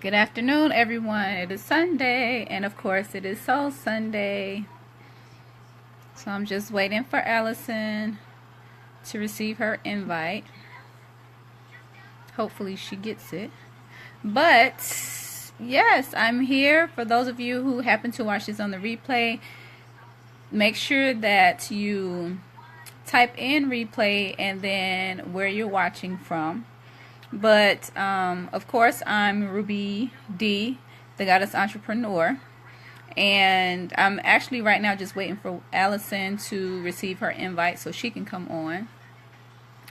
Good afternoon, everyone. It is Sunday, and of course, it is Soul Sunday. So I'm just waiting for Allison to receive her invite. Hopefully, she gets it. But yes, I'm here. For those of you who happen to watch this on the replay, make sure that you type in replay and then where you're watching from. But of course, I'm Ruby D, the Goddess Entrepreneur. And I'm actually right now just waiting for Allison to receive her invite so she can come on.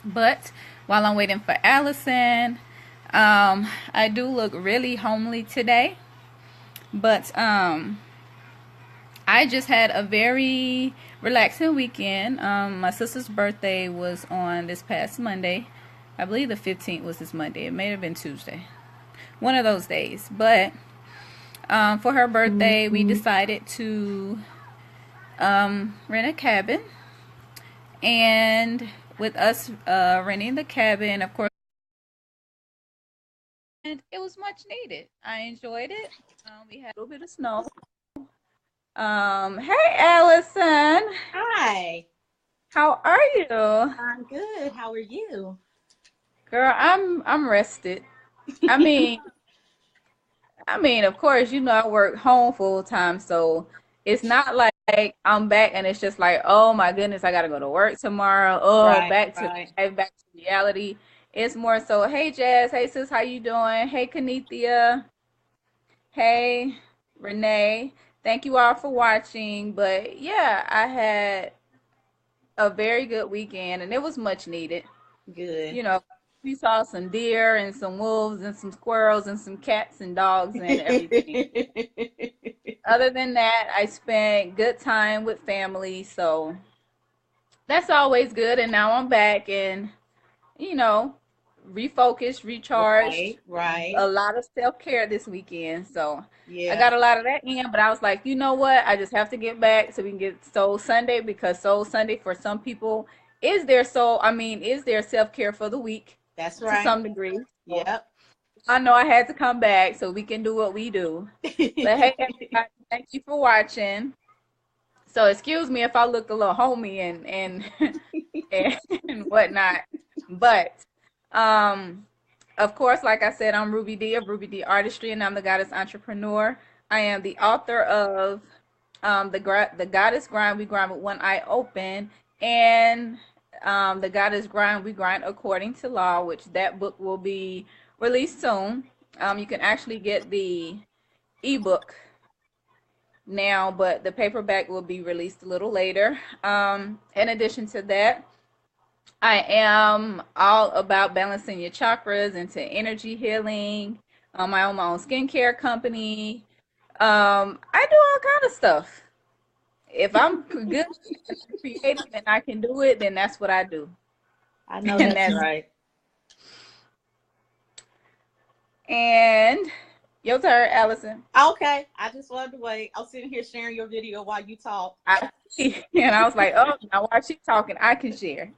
But while I'm waiting for Allison, I do look really homely today. But I just had a very relaxing weekend. My sister's birthday was on this past Monday. I believe the 15th was this Monday. It may have been Tuesday. One of those days. But for her birthday, we decided to rent a cabin. And with us renting the cabin, of course, and it was much needed. I enjoyed it. We had a little bit of snow. Hey, Allison. Hi, How are you? I'm good. How are you? Girl, I'm rested. I mean, of course, I work home full time, so it's not like I'm back and it's just like, oh my goodness, I gotta go to work tomorrow. Oh, Right, back to right. life, back to reality. It's more so, hey Jazz, hey sis, how you doing? Hey Kanithia, hey Renee. Thank you all for watching. But yeah, I had a very good weekend and it was much needed. Good. You know, we saw some deer and some wolves and some squirrels and some cats and dogs and everything. Other than that, I spent good time with family, so that's always good. And now I'm back and, you know, refocused, recharged, Right, right. a lot of self-care this weekend. So I Yeah, got a lot of that in, but I was like, you know what? I just have to get back so we can get Soul Sunday because Soul Sunday for some people is their self-care for the week that's to right. some degree. So Yep. I know I had to come back so we can do what we do. But hey, everybody, thank you for watching. So excuse me if I look a little homey and and whatnot. But um of course, like I said, I'm Ruby D of Ruby D Artistry, and I'm the Goddess Entrepreneur. I am the author of the Goddess Grind. We grind with one eye open, and the Goddess Grind. We grind according to law, which that book will be released soon. You can actually get the ebook now, but the paperback will be released a little later. In addition to that, I am all about balancing your chakras into energy healing. I own my own skincare company. I do all kind of stuff. If I'm good and I'm creative and I can do it, then that's what I do. I know And that's that's right. and your turn, Allison. Okay, I just wanted to wait. I'm sitting here sharing your video while you talk. And I was like, oh, now while she's talking, I can share.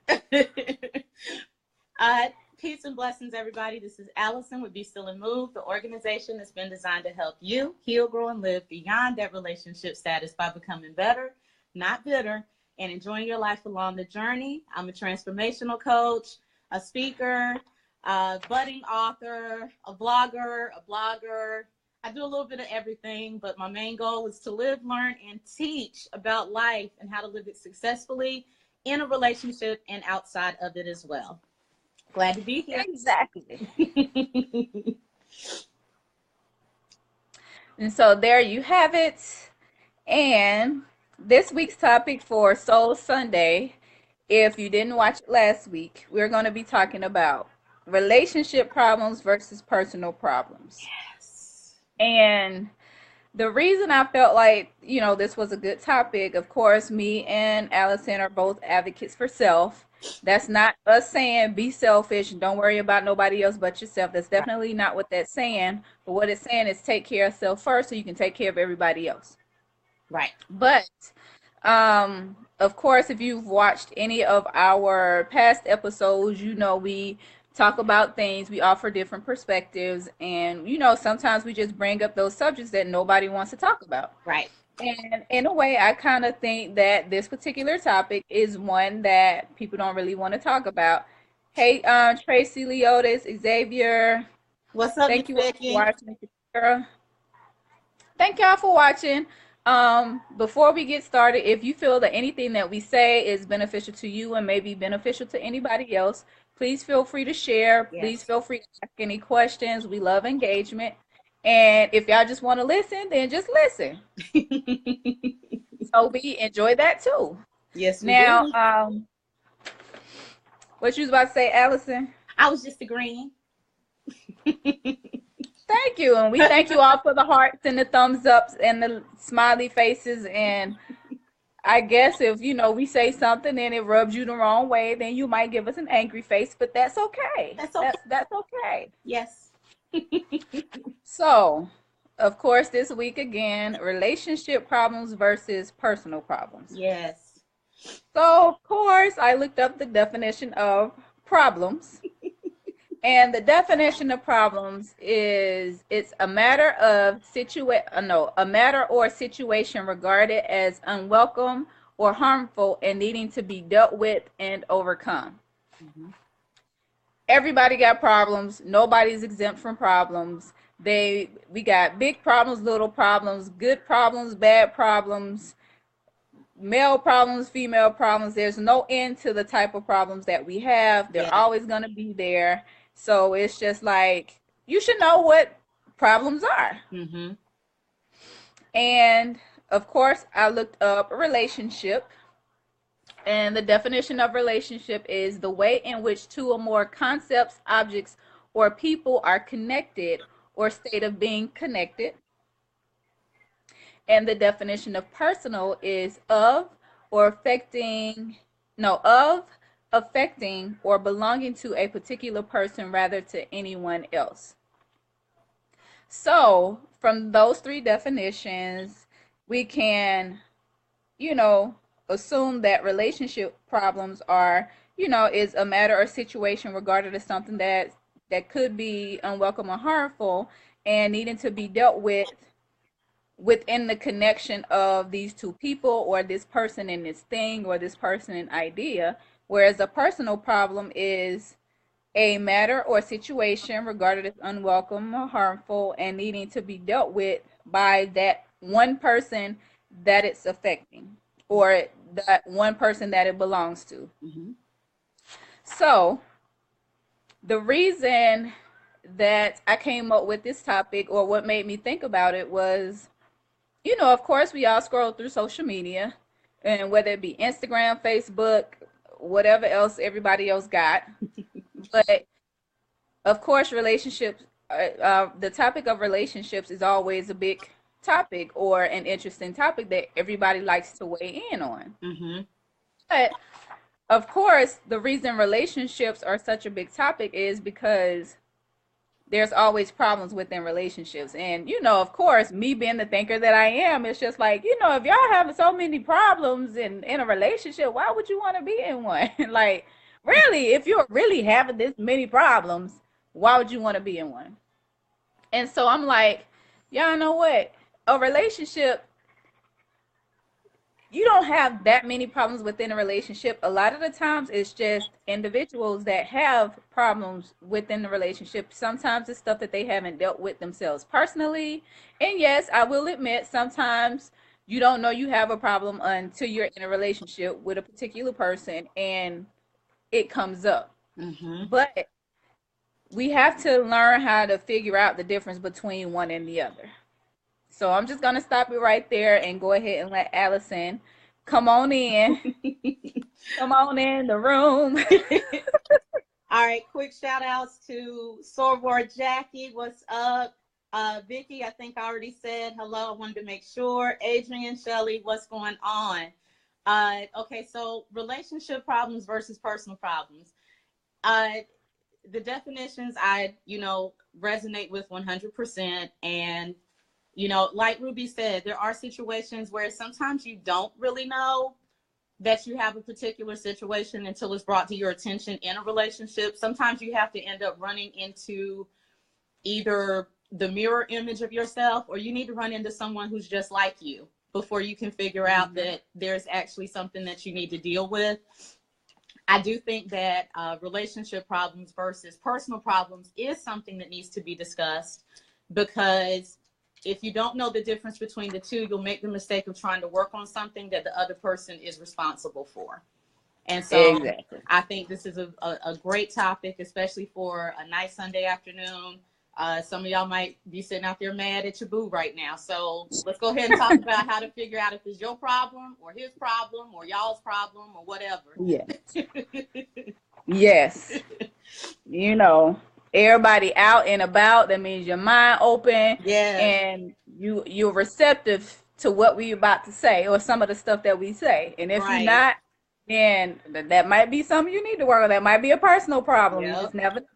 Peace and blessings, everybody. This is Allison with Be Still and Move, the organization that's been designed to help you heal, grow, and live beyond that relationship status by becoming better, not bitter, and enjoying your life along the journey. I'm a transformational coach, a speaker, a budding author, a blogger. I do a little bit of everything, but my main goal is to live, learn, and teach about life and how to live it successfully in a relationship and outside of it as well. Glad to be here. Exactly. And so there you have it. And this week's topic for Soul Sunday, if you didn't watch it last week, we're going to be talking about relationship problems versus personal problems. Yes. And the reason I felt like, this was a good topic, of course, me and Allison are both advocates for self. That's not us saying be selfish and don't worry about nobody else but yourself. That's Right. definitely not what that's saying. But what it's saying is take care of self first so you can take care of everybody else. Right. But of course, if you've watched any of our past episodes, we talk about things. We offer different perspectives. And, you know, sometimes we just bring up those subjects that nobody wants to talk about. Right. And in a way, I kind of think that this particular topic is one that people don't really want to talk about. Hey, Tracy, Leotis, Xavier, What's up, Miss thank you all for Becky? watching. Girl. Thank y'all for watching. Before we get started, if you feel that anything that we say is beneficial to you and may be beneficial to anybody else, please feel free to share. Please Yes. feel free to ask any questions. We love engagement. And if y'all just want to listen, then just listen. So we enjoy that too. Yes, we Now, do. what you was about to say, Allison? I was just agreeing. Thank you. And we thank you all for the hearts and the thumbs ups and the smiley faces. And I guess if, you know, we say something and it rubs you the wrong way, then you might give us an angry face, but that's okay. That's okay. That's okay. Yes. So, of course, this week again, relationship problems versus personal problems. Yes. So, of course, I looked up the definition of problems. And the definition of problems is it's a matter or situation regarded as unwelcome or harmful and needing to be dealt with and overcome. Mm-hmm. Everybody got problems. Nobody's exempt from problems. We got big problems, little problems, good problems, bad problems, male problems, female problems. There's no end to the type of problems that we have. They're always going to be there. So it's just like, you should know what problems are. Mm-hmm. And of course, I looked up a relationship. And the definition of relationship is the way in which two or more concepts, objects, or people are connected or state of being connected. And the definition of personal is affecting or belonging to a particular person rather to anyone else. So from those three definitions, we can, assume that relationship problems are, is a matter or situation regarded as something that could be unwelcome or harmful and needing to be dealt with within the connection of these two people or this person and this thing or this person and idea. Whereas a personal problem is a matter or situation regarded as unwelcome or harmful and needing to be dealt with by that one person that it's affecting or that one person that it belongs to. Mm-hmm. So the reason that I came up with this topic, or what made me think about it, was, of course, we all scroll through social media, and whether it be Instagram, Facebook, whatever else everybody else got. But of course, relationships, the topic of relationships is always a big topic or an interesting topic that everybody likes to weigh in on. Mm-hmm. But of course, the reason relationships are such a big topic is because there's always problems within relationships. And, of course, me being the thinker that I am, it's just like, if y'all having so many problems in a relationship, why would you want to be in one? Like, really, if you're really having this many problems, why would you want to be in one? And so I'm like, y'all know what? A relationship, you don't have that many problems within a relationship. A lot of the times it's just individuals that have problems within the relationship. Sometimes it's stuff that they haven't dealt with themselves personally. And yes, I will admit, sometimes you don't know you have a problem until you're in a relationship with a particular person and it comes up. Mm-hmm. But we have to learn how to figure out the difference between one and the other. So I'm just going to stop it right there and go ahead and let Allison come on in. Come on in the room. All right, quick shout outs to Sorwar Jackie. What's up? Vicky, I think I already said hello. I wanted to make sure. Adrian, Shelley, what's going on? Okay, so relationship problems versus personal problems. The definitions I, resonate with 100%. And, like Ruby said, there are situations where sometimes you don't really know that you have a particular situation until it's brought to your attention in a relationship. Sometimes you have to end up running into either the mirror image of yourself, or you need to run into someone who's just like you before you can figure out that there's actually something that you need to deal with. I do think that relationship problems versus personal problems is something that needs to be discussed, because if you don't know the difference between the two, you'll make the mistake of trying to work on something that the other person is responsible for. And so Exactly. I think this is a great topic, especially for a nice Sunday afternoon. Some of y'all might be sitting out there mad at your boo right now. So let's go ahead and talk about how to figure out if it's your problem or his problem or y'all's problem or whatever. Yes. Yes. You know, everybody out and about. That means your mind open. Yes. And you're receptive to what we about to say or some of the stuff that we say. And if you're not, then that might be something you need to work on. That might be a personal problem. You just never know.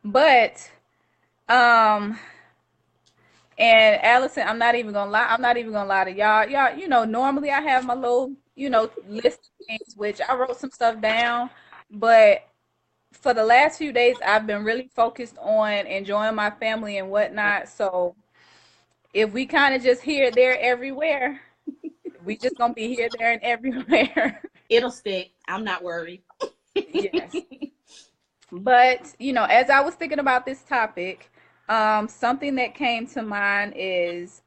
But and Allison, I'm not even gonna lie to y'all. Y'all, you know, normally I have my little, you know, list of things, which I wrote some stuff down, but for the last few days I've been really focused on enjoying my family and whatnot. So if we kind of just here, there, everywhere, we just gonna be here, there, and everywhere. It'll stick. I'm not worried. Yes. But, you know, as I was thinking about this topic, something that came to mind is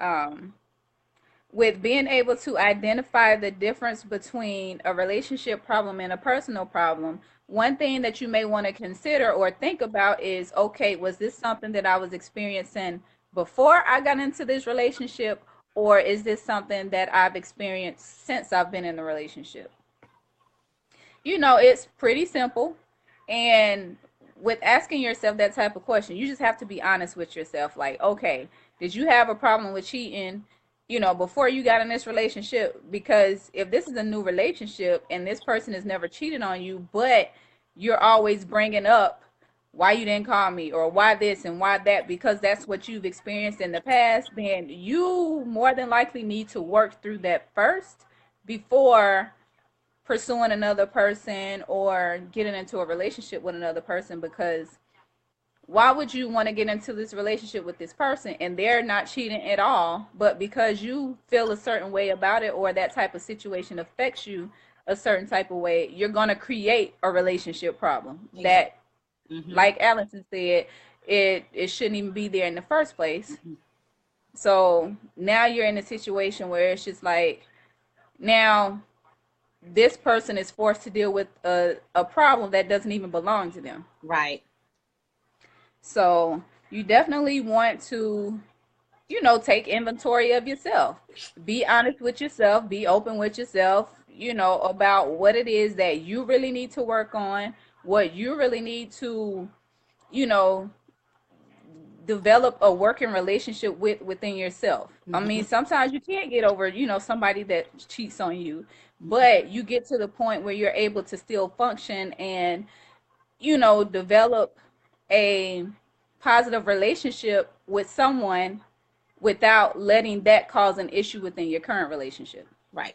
with being able to identify the difference between a relationship problem and a personal problem. One thing that you may want to consider or think about is, okay, was this something that I was experiencing before I got into this relationship, or is this something that I've experienced since I've been in the relationship? You know, it's pretty simple. And with asking yourself that type of question, you just have to be honest with yourself. Like, okay, did you have a problem with cheating, you know, before you got in this relationship? Because if this is a new relationship and this person has never cheated on you, but you're always bringing up why you didn't call me or why this and why that, because that's what you've experienced in the past, then you more than likely need to work through that first before pursuing another person or getting into a relationship with another person. Because why would you want to get into this relationship with this person and they're not cheating at all, but because you feel a certain way about it or that type of situation affects you a certain type of way, you're going to create a relationship problem that, like Allison said, it shouldn't even be there in the first place. So now you're in a situation where it's just like, now this person is forced to deal with a problem that doesn't even belong to them. Right. So you definitely want to, you know, take inventory of yourself. Be honest with yourself. Be open with yourself, you know, about what it is that you really need to work on, what you really need to, you know, develop a working relationship within yourself. I mean, sometimes you can't get over, you know, somebody that cheats on you, but you get to the point where you're able to still function and, you know, develop a positive relationship with someone without letting that cause an issue within your current relationship. Right.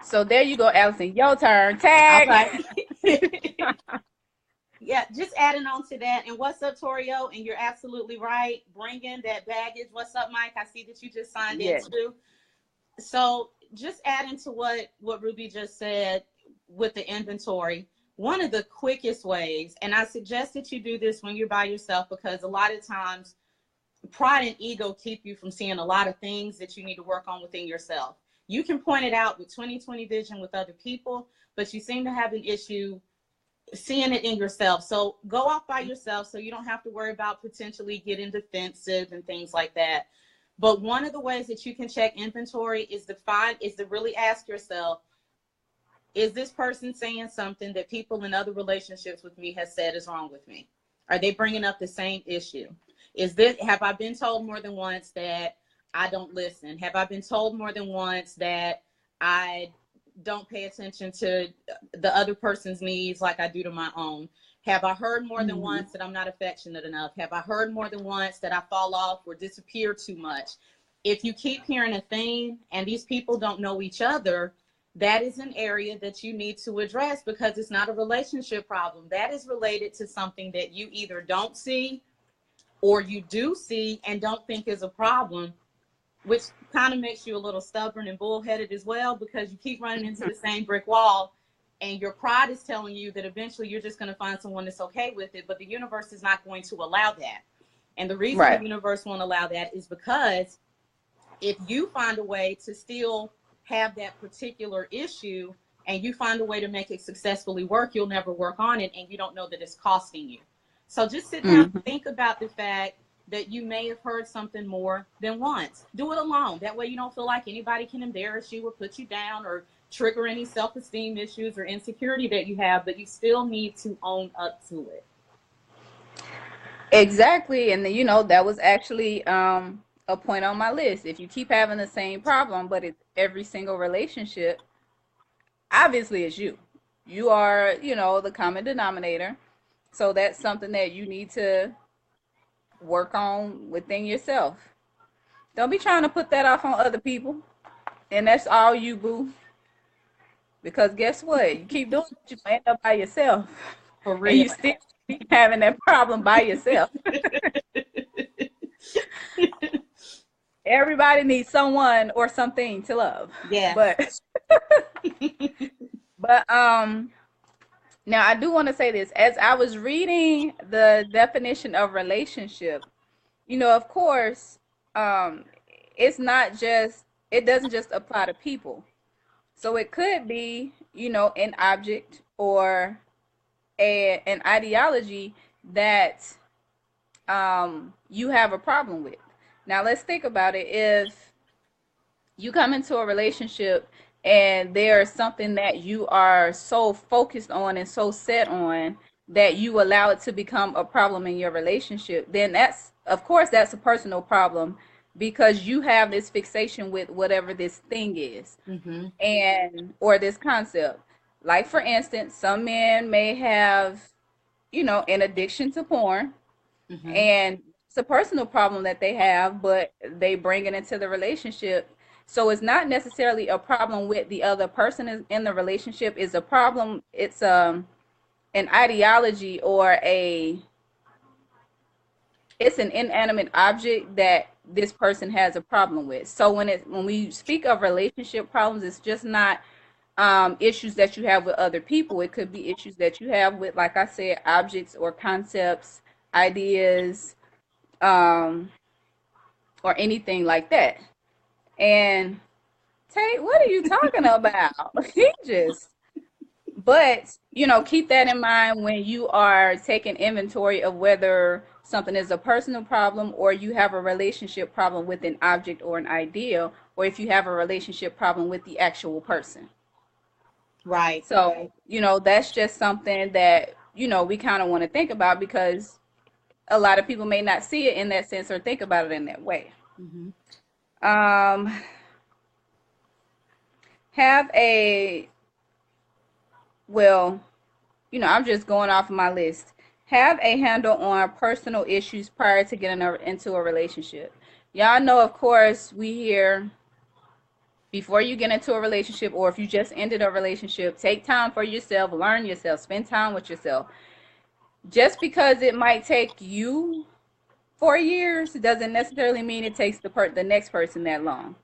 So there you go, Allison. Your turn. Tag. All right. Yeah, just adding on to that. And what's up, Torio? And you're absolutely right. Bring in that baggage. What's up, Mike? I see that you just signed in too. So just adding to what Ruby just said with the inventory, one of the quickest ways, and I suggest that you do this when you're by yourself, because a lot of times pride and ego keep you from seeing a lot of things that you need to work on within yourself. You can point it out with 20/20 vision with other people, but you seem to have an issue seeing it in yourself. So go off by yourself so you don't have to worry about potentially getting defensive and things like that. But one of the ways that you can check inventory is to really ask yourself, is this person saying something that people in other relationships with me has said is wrong with me? Are they bringing up the same issue? Have I been told more than once that I don't listen? Have I been told more than once that I don't pay attention to the other person's needs like I do to my own? Have I heard more than once that I'm not affectionate enough? Have I heard more than once that I fall off or disappear too much? if you keep hearing a theme and these people don't know each other, that is an area that you need to address, because it's not a relationship problem. That is related to something that you either don't see or you do see and don't think is a problem, which kind of makes you a little stubborn and bullheaded as well, because you keep running into the same brick wall, and your pride is telling you that eventually you're just going to find someone that's okay with it, but the universe is not going to allow that. And the reason the universe won't allow that is because if you find a way to still have that particular issue and you find a way to make it successfully work, you'll never work on it, and you don't know that it's costing you. So just sit down and think about the fact that you may have heard something more than once. Do it alone. That way you don't feel like anybody can embarrass you or put you down or trigger any self-esteem issues or insecurity that you have, but you still need to own up to it. Exactly. And you know, that was actually a point on my list. If you keep having the same problem, but it's every single relationship, obviously it's you. You are, you know, the common denominator. So that's something that you need to work on within yourself. Don't be trying to put that off on other people. And that's all you, boo. Because guess what? You keep doing it, you end up by yourself. For real. And you still keep having that problem by yourself. Everybody needs someone or something to love. Yeah. But now I do want to say this. As I was reading the definition of relationship, you know, of course, it's not just, it doesn't just apply to people. So it could be, you know, an object or an ideology that you have a problem with. Now let's think about it. If you come into a relationship and there's something that you are so focused on and so set on that you allow it to become a problem in your relationship, then that's, of course, that's a personal problem, because you have this fixation with whatever this thing is, and or this concept. Like, for instance, some men may have, you know, an addiction to porn, and it's a personal problem that they have, but they bring it into the relationship. So it's not necessarily a problem with the other person in the relationship. It's a problem. It's an ideology or it's an inanimate object that this person has a problem with. So when we speak of relationship problems, it's just not issues that you have with other people. It could be issues that you have with, like I said, objects or concepts, ideas, or anything like that. And Tate, what are you talking about? He just, but you know, keep that in mind when you are taking inventory of whether something is a personal problem or you have a relationship problem with an object or an idea, or if you have a relationship problem with the actual person. Right. So, you know, that's just something that, you know, we kind of want to think about, because a lot of people may not see it in that sense or think about it in that way. Have a, well, you know, I'm just going off of my list. Have a handle on personal issues prior to getting into a relationship. Y'all know, of course, we hear, before you get into a relationship, or if you just ended a relationship, take time for yourself, learn yourself, spend time with yourself. Just because it might take you 4 years doesn't necessarily mean it takes the next person that long.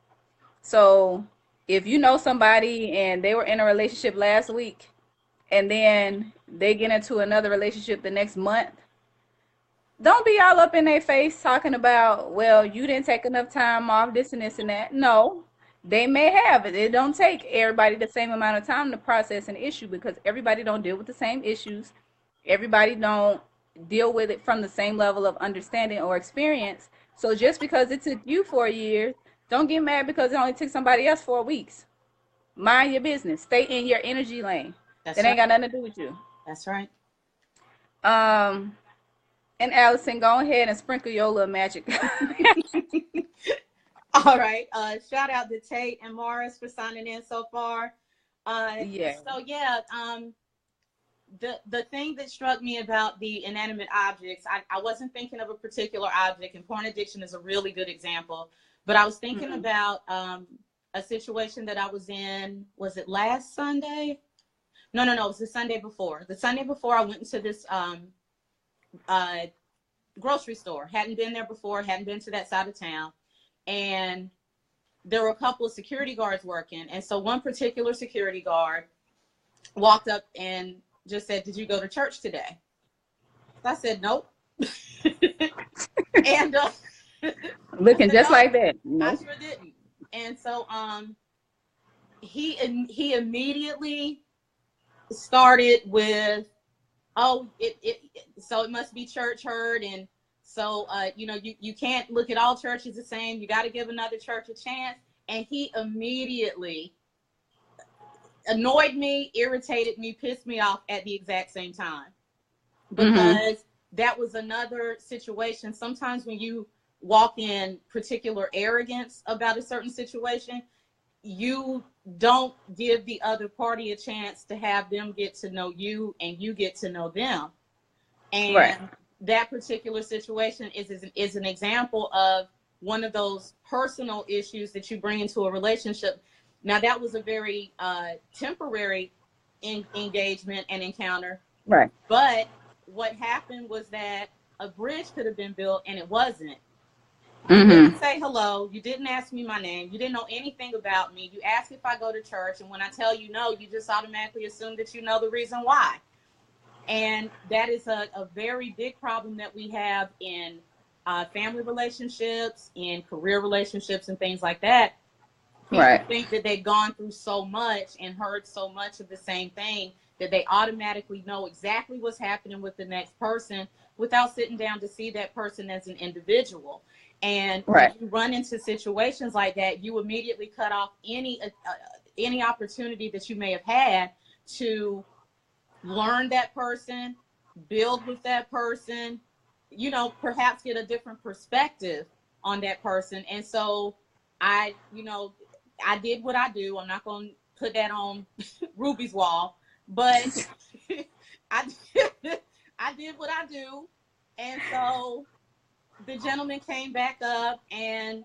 So if you know somebody and they were in a relationship last week and then they get into another relationship the next month, don't be all up in their face talking about, well, you didn't take enough time off, this and this and that. No, they may have it. It don't take everybody the same amount of time to process an issue, because everybody don't deal with the same issues. Everybody don't deal with it from the same level of understanding or experience. So just because it took you 4 years, don't get mad because it only took somebody else 4 weeks. Mind your business. Stay in your energy lane. That ain't got nothing to do with you. That's right. And Allison, go ahead and sprinkle your little magic. All right. Shout out to Tate and Morris for signing in so far. Yeah. So yeah, the thing that struck me about the inanimate objects, I wasn't thinking of a particular object, and porn addiction is a really good example, but I was thinking about a situation that I was in. Was it last Sunday? No, it was the Sunday before. The Sunday before, I went into this grocery store. Hadn't been there before, hadn't been to that side of town. And there were a couple of security guards working. And so one particular security guard walked up and just said, "Did you go to church today?" So I said, "Nope." And looking said, just "No, like that. I No. sure didn't." And so he immediately started with, "Oh, so it must be church hurt, and so you can't look at all churches the same. You got to give another church a chance." And he immediately annoyed me, irritated me, pissed me off at the exact same time, because that was another situation. Sometimes when you walk in particular arrogance about a certain situation, you don't give the other party a chance to have them get to know you, and you get to know them. And that particular situation is an example of one of those personal issues that you bring into a relationship. Now, that was a very temporary engagement and encounter. Right. But what happened was that a bridge could have been built, and it wasn't. You didn't say hello. You didn't ask me my name. You didn't know anything about me. You ask if I go to church, and when I tell you no, you just automatically assume that you know the reason why. And that is a very big problem that we have in family relationships, in career relationships, and things like that. People think that they've gone through so much and heard so much of the same thing that they automatically know exactly what's happening with the next person without sitting down to see that person as an individual. And when you run into situations like that, you immediately cut off any opportunity that you may have had to learn that person, build with that person, perhaps get a different perspective on that person. And so I did what I do. I'm not going to put that on Ruby's wall, but I did what I do. And so the gentleman came back up, and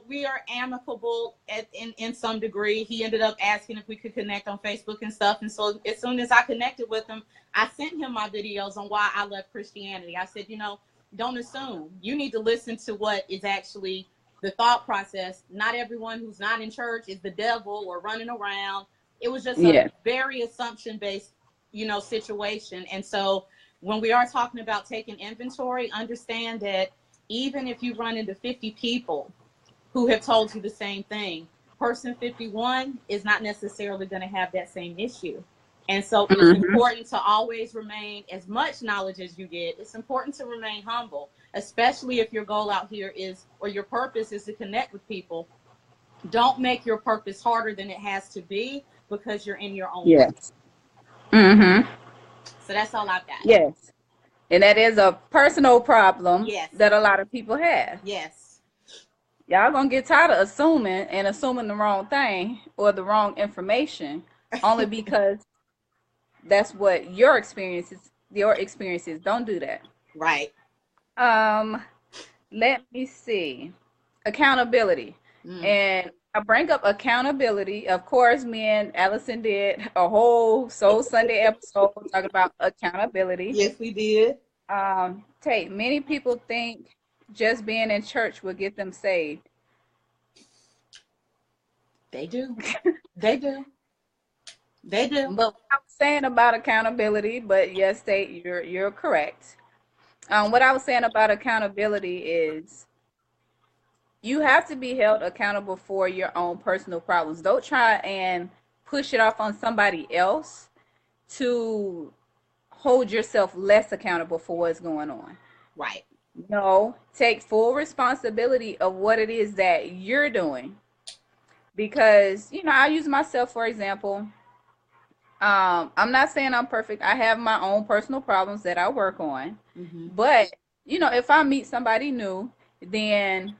we are amicable in some degree. He ended up asking if we could connect on Facebook and stuff. And so as soon as I connected with him, I sent him my videos on why I left Christianity. I said, don't assume. You need to listen to what is actually the thought process. Not everyone who's not in church is the devil or running around. It was just a very assumption based situation. And so when we are talking about taking inventory, understand that even if you run into 50 people who have told you the same thing, person 51 is not necessarily going to have that same issue. And so it's important to always remain, as much knowledge as you get, it's important to remain humble, especially if your goal out here is, or your purpose is to connect with people. Don't make your purpose harder than it has to be because you're in your own way. So that's all I've got. Yes. And that is a personal problem that a lot of people have. Yes. Y'all gonna get tired of assuming the wrong thing or the wrong information only because that's what your experience is. Don't do that. Right. Let me see. Accountability. And I bring up accountability. Of course, me and Allison did a whole Soul Sunday episode talking about accountability. Yes, we did. Tate, many people think just being in church will get them saved. They do. They do. They do. But what I was saying about accountability, but yes, Tate, you're correct. What I was saying about accountability is you have to be held accountable for your own personal problems. Don't try and push it off on somebody else to hold yourself less accountable for what's going on. Right. No, take full responsibility of what it is that you're doing. Because, I use myself, for example. I'm not saying I'm perfect. I have my own personal problems that I work on. But, if I meet somebody new, then,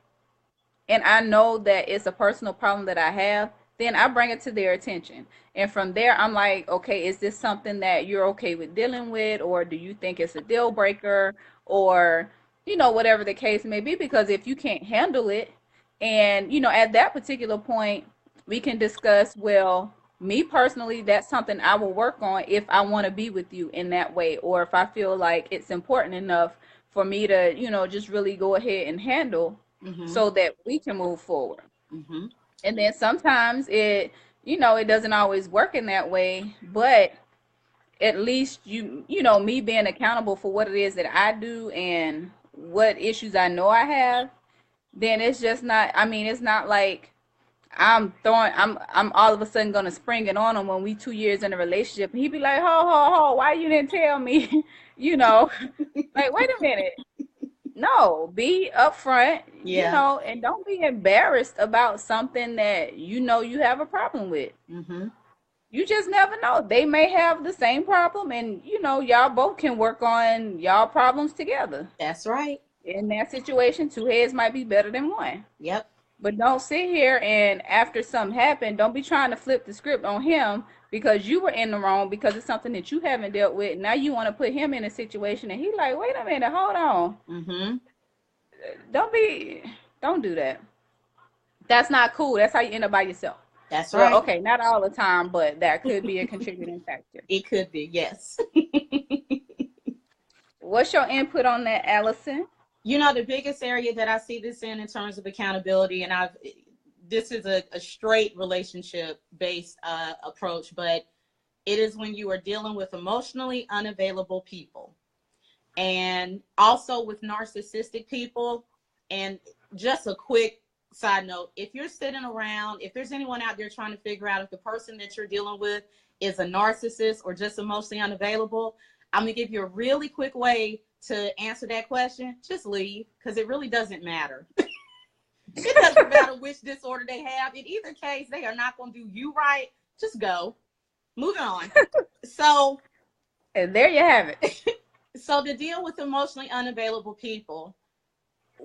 and I know that it's a personal problem that I have, then I bring it to their attention. And from there, I'm like, okay, is this something that you're okay with dealing with, or do you think it's a deal breaker, or, whatever the case may be? Because if you can't handle it, and, at that particular point, we can discuss, well, me personally, that's something I will work on if I want to be with you in that way, or if I feel like it's important enough for me to, just really go ahead and handle so that we can move forward. And then sometimes it doesn't always work in that way, but at least me being accountable for what it is that I do and what issues I know I have, then it's just not, I mean, it's not like I'm all of a sudden gonna spring it on him when we 2 years in a relationship and he'd be like, ho, ho, ho, why you didn't tell me? Like, wait a minute. No, be upfront, Yeah. and don't be embarrassed about something that you have a problem with. You just never know. They may have the same problem, and y'all both can work on y'all problems together. That's right. In that situation, two heads might be better than one. Yep. But don't sit here and after something happened, don't be trying to flip the script on him because you were in the wrong because it's something that you haven't dealt with. Now you want to put him in a situation and he like, wait a minute, hold on. Don't do that. That's not cool. That's how you end up by yourself. That's right. Well, okay, not all the time, but that could be a contributing factor. It could be, yes. What's your input on that, Allison? The biggest area that I see this in terms of accountability, and this is a straight relationship based approach, but it is when you are dealing with emotionally unavailable people and also with narcissistic people. And just a quick side note, if you're sitting around, if there's anyone out there trying to figure out if the person that you're dealing with is a narcissist or just emotionally unavailable, I'm going to give you a really quick way to answer that question. Just leave, because it really doesn't matter. It doesn't matter which disorder they have. In either case, they are not going to do you right. Just go. Moving on. So, and there you have it. So to deal with emotionally unavailable people,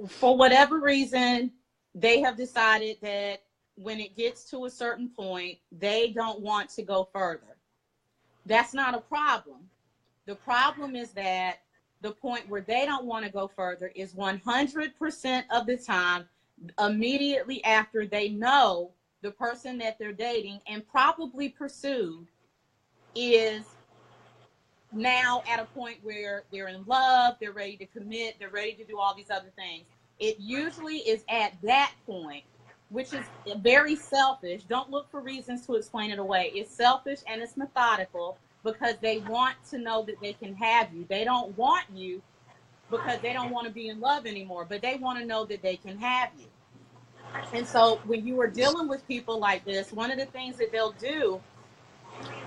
for whatever reason, they have decided that when it gets to a certain point, they don't want to go further. That's not a problem. The problem is that the point where they don't want to go further is 100% of the time immediately after they know the person that they're dating and probably pursued is now at a point where they're in love, they're ready to commit, they're ready to do all these other things. It usually is at that point, which is very selfish. Don't look for reasons to explain it away. It's selfish and it's methodical because they want to know that they can have you. They don't want you because they don't want to be in love anymore, but they want to know that they can have you. And so when you are dealing with people like this, one of the things that they'll do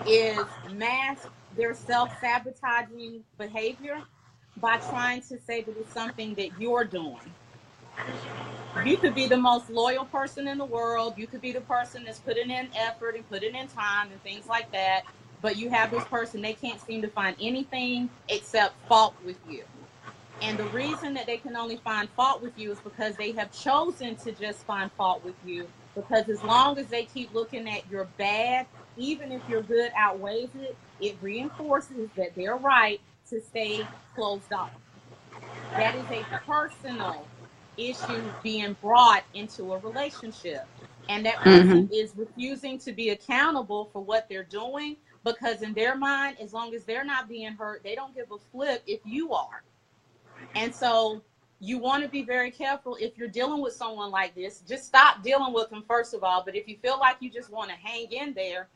is mask their self-sabotaging behavior by trying to say that it's something that you're doing. You could be the most loyal person in the world. You could be the person that's putting in effort and putting in time and things like that. But you have this person, they can't seem to find anything except fault with you. And the reason that they can only find fault with you is because they have chosen to just find fault with you. Because as long as they keep looking at your bad, even if your good outweighs it, it reinforces that they're right to stay closed off. That is a personal issue being brought into a relationship. And that person is refusing to be accountable for what they're doing because in their mind, as long as they're not being hurt, they don't give a flip if you are. And so you want to be very careful if you're dealing with someone like this. Just stop dealing with them, first of all. But if you feel like you just want to hang in there,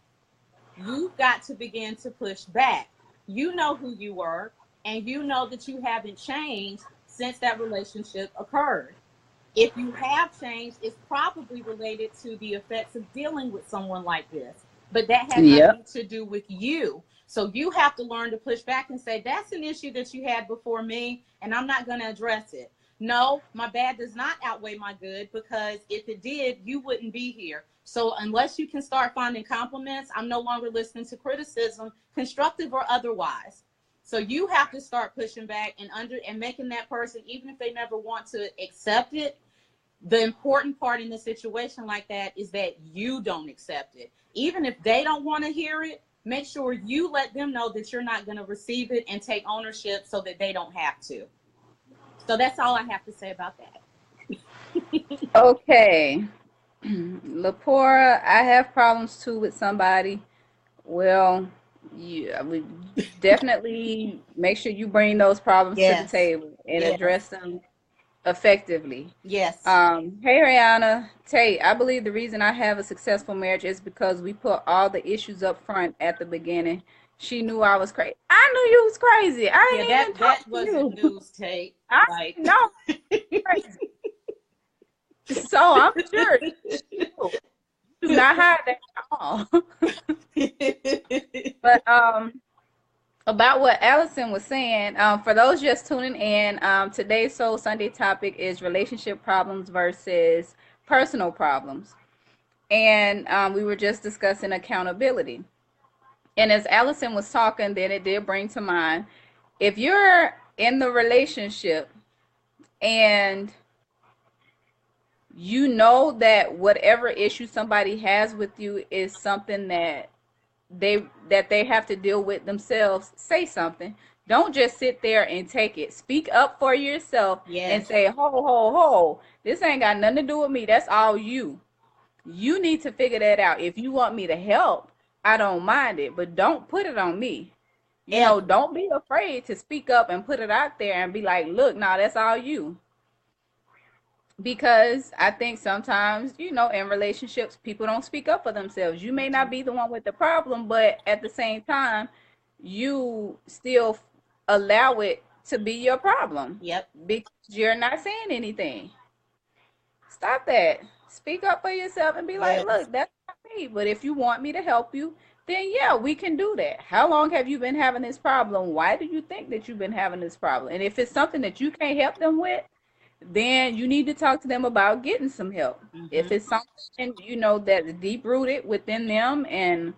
you've got to begin to push back. You know who you were, and you know that you haven't changed since that relationship occurred. If you have changed, it's probably related to the effects of dealing with someone like this. But that has nothing to do with you. So you have to learn to push back and say, that's an issue that you had before me, and I'm not going to address it. No, my bad does not outweigh my good, because if it did, you wouldn't be here. So unless you can start finding compliments, I'm no longer listening to criticism, constructive or otherwise. So you have to start pushing back and making that person, even if they never want to accept it, The important part in the situation like that is that you don't accept it. Even if they don't want to hear it, make sure you let them know that you're not going to receive it and take ownership so that they don't have to. So that's all I have to say about that. Okay. Lapora, I have problems too with somebody. Well, I would definitely make sure you bring those problems to the Yes. table and Yes. address them effectively. Yes. Hey, Rihanna, Tate, I believe the reason I have a successful marriage is because we put all the issues up front at the beginning. She knew I was crazy. I knew you was crazy. I Yeah, didn't even talk that to wasn't you. news, Tate. I Like, know crazy. So I'm sure you do not hide that at all. But about what Allison was saying, for those just tuning in, today's Soul Sunday topic is relationship problems versus personal problems. And we were just discussing accountability. And as Allison was talking, then it did bring to mind, if you're in the relationship and you know that whatever issue somebody has with you is something that they have to deal with themselves, say something. Don't just sit there and take it. Speak up for yourself. yes. And say, ho, ho, ho, this ain't got nothing to do with me. That's all you. You need to figure that out. If you want me to help, I don't mind it, but don't put it on me. You know, don't be afraid to speak up and put it out there and be like, look, nah, that's all you. Because I think sometimes, you know, in relationships, people don't speak up for themselves. You may not be the one with the problem, but at the same time, you still allow it to be your problem. Yep. Because you're not saying anything. Stop that. Speak up for yourself and be like, look, that's not me. But if you want me to help you, then yeah, we can do that. How long have you been having this problem? Why do you think that you've been having this problem? And if it's something that you can't help them with, then you need to talk to them about getting some help. If it's something, you know, that's deep rooted within them and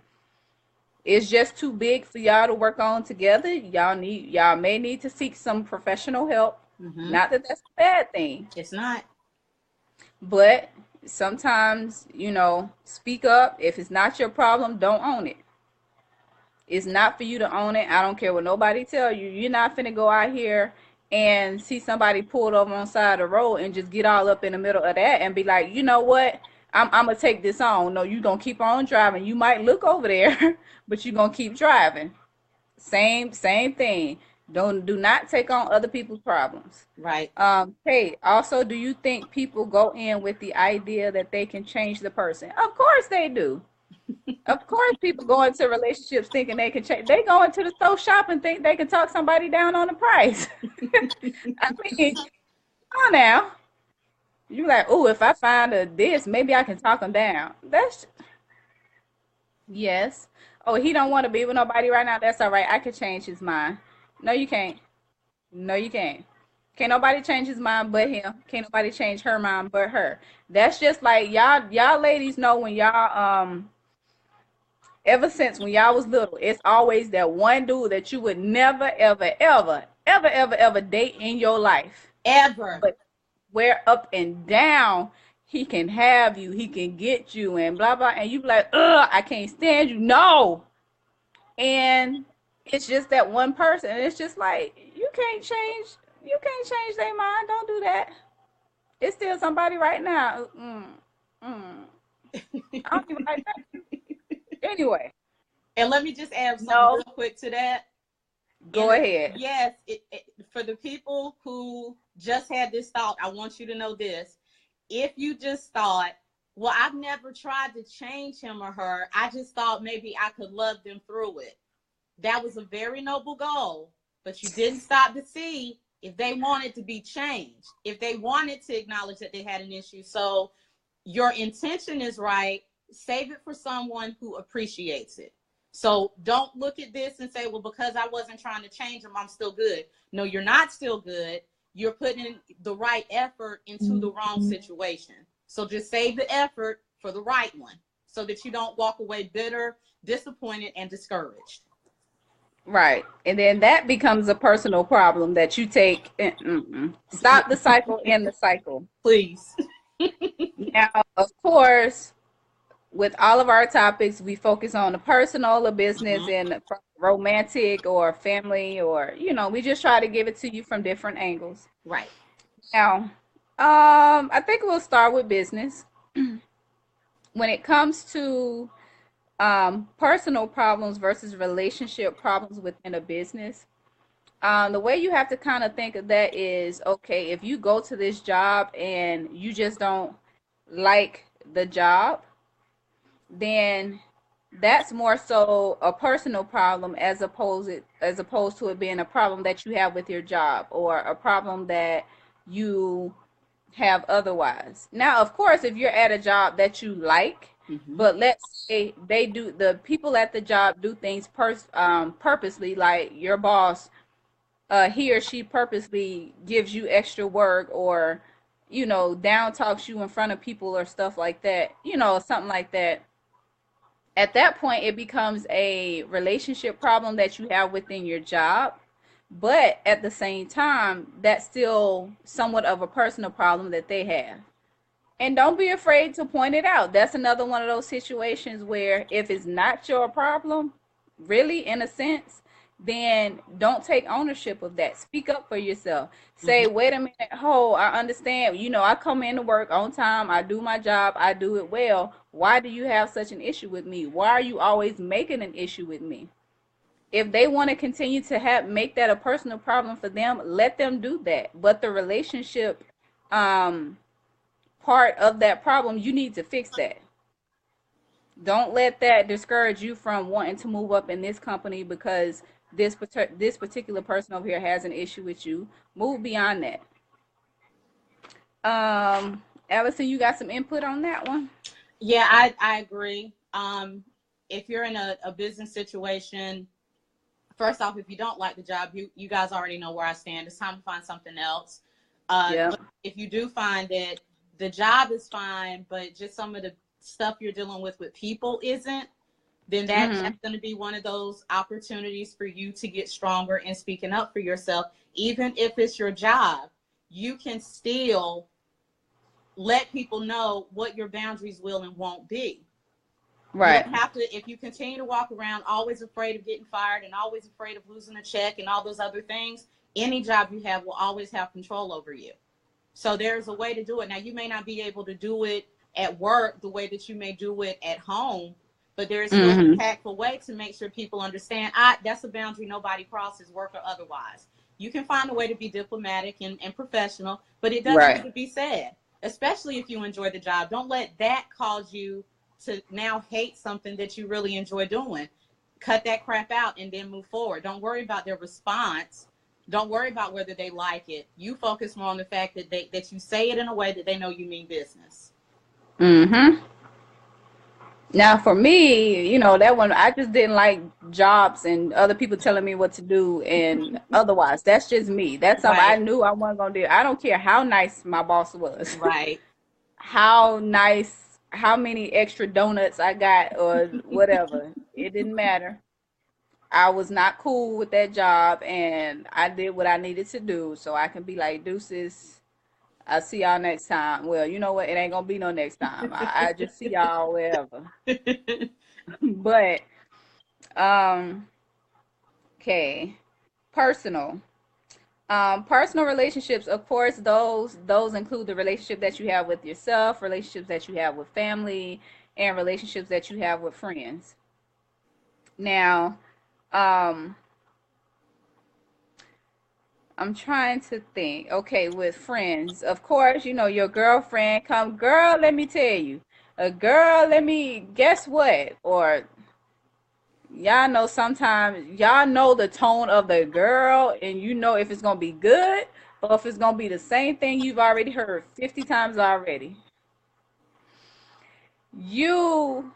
it's just too big for y'all to work on together, y'all may need to seek some professional help. Not that that's a bad thing. It's not. But sometimes, you know, speak up. If it's not your problem, don't own it. It's not for you to own it. I don't care what nobody tell you. You're not finna go out here and see somebody pulled over on the side of the road and just get all up in the middle of that and be like, you know what? I'm gonna take this on. No, you're gonna keep on driving. You might look over there, but you're gonna keep driving. Same thing. Do not take on other people's problems. Right. Hey, also, do you think people go in with the idea that they can change the person? Of course they do. Of course, people go into relationships thinking they can change. They go into the store shop and think they can talk somebody down on the price. I mean, come on now. You're like, oh, if I find this, maybe I can talk them down. That's yes. Oh, he don't want to be with nobody right now. That's all right. I could change his mind. No, you can't. No, you can't. Can't nobody change his mind but him. Can't nobody change her mind but her. That's just like y'all ladies know when y'all ever since when y'all was little, it's always that one dude that you would never, ever date in your life. Ever. But where up and down, he can have you, he can get you, and blah, blah. And you be like, ugh, I can't stand you. No. And it's just that one person. And it's just like, you can't change their mind. Don't do that. It's still somebody right now. I don't even like that. Anyway. And let me just add something real quick to that. Go ahead. Yes, for the people who just had this thought, I want you to know this. If you just thought, well, I've never tried to change him or her, I just thought maybe I could love them through it. That was a very noble goal, but you didn't stop to see if they wanted to be changed, if they wanted to acknowledge that they had an issue. So your intention is right. Save it for someone who appreciates it. So don't look at this and say, well, because I wasn't trying to change them, I'm still good. No, you're not still good. You're putting the right effort into the wrong situation. So just save the effort for the right one so that you don't walk away bitter, disappointed, and discouraged. Right. And then that becomes a personal problem that you take. Stop the cycle in the cycle. Please. Now, of course, with all of our topics, we focus on the personal, the business, Mhm. and romantic or family, or we just try to give it to you from different angles. Right. Now, I think we'll start with business. When it comes to personal problems versus relationship problems within a business, the way you have to kind of think of that is, okay, if you go to this job and you just don't like the job, then that's more so a personal problem as opposed to it being a problem that you have with your job or a problem that you have otherwise. Now, of course, if you're at a job that you like, Mhm. but let's say the people at the job do things purposely, like your boss, he or she purposely gives you extra work, or down talks you in front of people or stuff like that, something like that. At that point, it becomes a relationship problem that you have within your job. But at the same time, that's still somewhat of a personal problem that they have. And don't be afraid to point it out. That's another one of those situations where if it's not your problem, really, in a sense, then don't take ownership of that. Speak up for yourself. Say, Mhm. wait a minute, I understand. I come into work on time, I do my job, I do it well. Why do you have such an issue with me? Why are you always making an issue with me? If they want to continue to make that a personal problem for them, let them do that. But the relationship um part of that problem, you need to fix that. Don't let that discourage you from wanting to move up in this company because this particular person over here has an issue with you. Move beyond that. Allison, you got some input on that one? Yeah, I agree. If you're in a business situation, first off, if you don't like the job, you guys already know where I stand. It's time to find something else. Yeah. But if you do find that the job is fine, but just some of the stuff you're dealing with people isn't, then that's Mm-hmm. going to be one of those opportunities for you to get stronger and speaking up for yourself. Even if it's your job, you can still let people know what your boundaries will and won't be. You Right. don't have to, if you continue to walk around always afraid of getting fired and always afraid of losing a check and all those other things, any job you have will always have control over you. So there's a way to do it. Now, you may not be able to do it at work the way that you may do it at home, but there is still a Mm-hmm. tactful way to make sure people understand that's a boundary nobody crosses, work or otherwise. You can find a way to be diplomatic and professional, but it does need Right. to be said, especially if you enjoy the job. Don't let that cause you to now hate something that you really enjoy doing. Cut that crap out and then move forward. Don't worry about their response. Don't worry about whether they like it. You focus more on the fact that you say it in a way that they know you mean business. Mm-hmm. Now, for me, that one, I just didn't like jobs and other people telling me what to do and otherwise. That's just me. That's something I Right. knew I wasn't going to do. I don't care how nice my boss was, Right. how nice, how many extra donuts I got or whatever. It didn't matter. I was not cool with that job and I did what I needed to do so I can be like, deuces, I'll see y'all next time. Well, you know what? It ain't going to be no next time. I just see y'all wherever. But Um, okay. Personal. Personal relationships, of course, those include the relationship that you have with yourself, relationships that you have with family, and relationships that you have with friends. Now, um, I'm trying to think. Okay, with friends, of course, your girlfriend come, girl, let me tell you. A girl, let me guess what? Or y'all know sometimes y'all know the tone of the girl and you know if it's gonna be good or if it's gonna be the same thing you've already heard 50 times already. You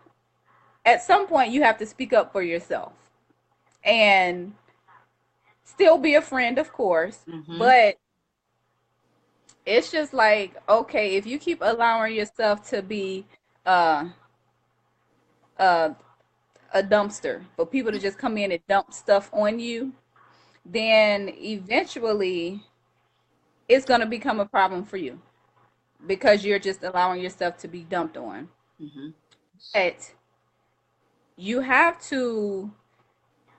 at some point you have to speak up for yourself and still be a friend, of course, Mm-hmm. but it's just like, okay, if you keep allowing yourself to be uh uh a dumpster for people to just come in and dump stuff on you, then eventually it's going to become a problem for you. because you're just allowing yourself to be dumped on. Mm-hmm. But you have to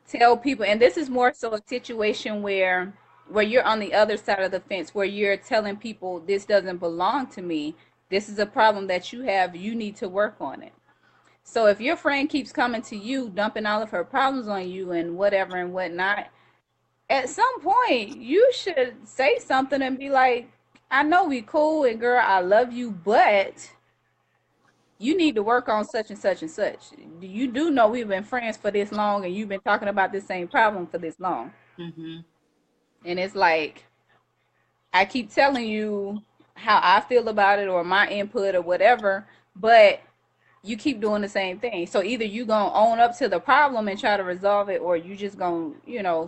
tell people, and this is more so a situation where you're on the other side of the fence, where you're telling people this doesn't belong to me. This is a problem that you have. You need to work on it. So if your friend keeps coming to you, dumping all of her problems on you and whatever and whatnot, at some point you should say something and be like, I know we cool and girl, I love you, but you need to work on such and such and such. You do know we've been friends for this long and you've been talking about this same problem for this long. Mm-hmm. And it's like, I keep telling you how I feel about it or my input or whatever, but you keep doing the same thing. So either you gonna own up to the problem and try to resolve it, or you just gonna,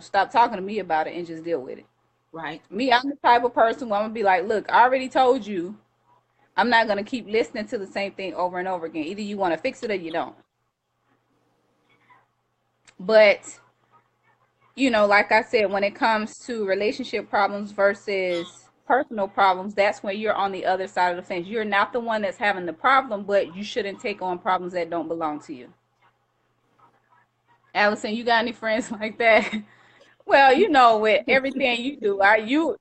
stop talking to me about it and just deal with it. Right. Me, I'm the type of person where I'm gonna be like, look, I already told you. I'm not gonna keep listening to the same thing over and over again. Either you want to fix it or you don't. But like I said, when it comes to relationship problems versus personal problems, that's when you're on the other side of the fence. You're not the one that's having the problem, but you shouldn't take on problems that don't belong to you. Allison, you got any friends like that? Well, with everything you do,